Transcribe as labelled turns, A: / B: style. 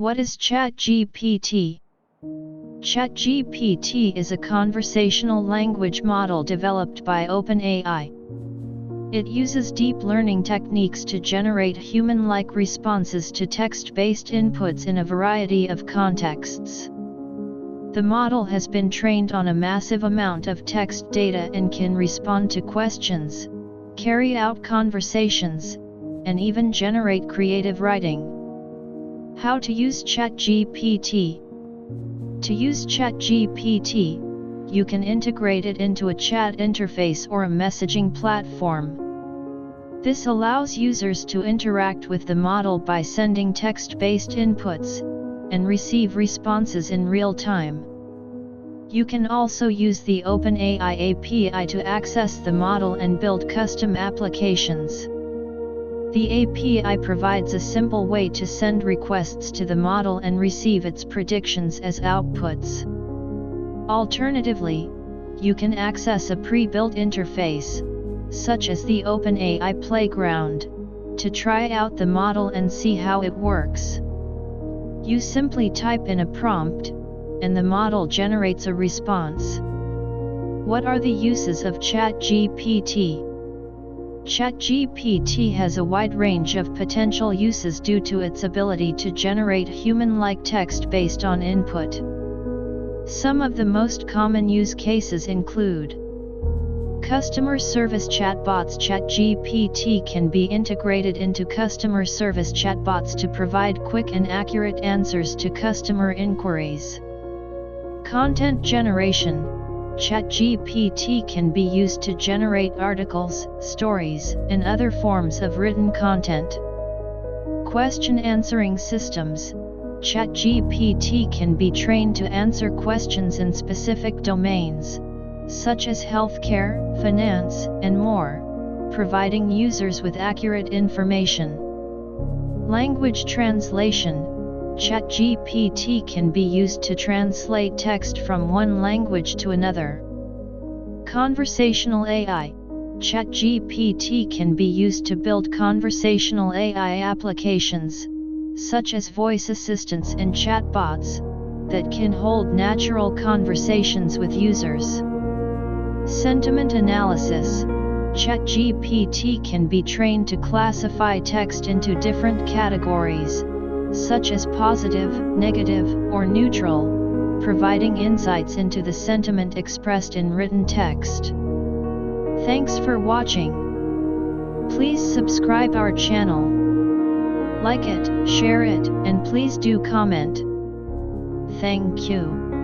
A: What is ChatGPT? ChatGPT is a conversational language model developed by OpenAI. It uses deep learning techniques to generate human-like responses to text-based inputs in a variety of contexts. The model has been trained on a massive amount of text data and can respond to questions, carry out conversations, and even generate creative writing. How to use ChatGPT? To use ChatGPT, you can integrate it into a chat interface or a messaging platform. This allows users to interact with the model by sending text-based inputs, and receive responses in real time. You can also use the OpenAI API to access the model and build custom applications. The API provides a simple way to send requests to the model and receive its predictions as outputs. Alternatively, you can access a pre-built interface, such as the OpenAI Playground, to try out the model and see how it works. You simply type in a prompt, and the model generates a response. What are the uses of ChatGPT? ChatGPT has a wide range of potential uses due to its ability to generate human-like text based on input. Some of the most common use cases include customer service chatbots. ChatGPT can be integrated into customer service chatbots to provide quick and accurate answers to customer inquiries. Content generation. ChatGPT can be used to generate articles, stories, and other forms of written content. Question answering systems. ChatGPT can be trained to answer questions in specific domains, such as healthcare, finance, and more, providing users with accurate information. Language translation. ChatGPT can be used to translate text from one language to another. Conversational AI. ChatGPT can be used to build conversational AI applications, such as voice assistants and chatbots, that can hold natural conversations with users. Sentiment analysis. ChatGPT can be trained to classify text into different categories, such as positive, negative, or neutral, providing insights into the sentiment expressed in written text. Thanks for watching. Please subscribe our channel. Like it, share it, and please do comment. Thank you.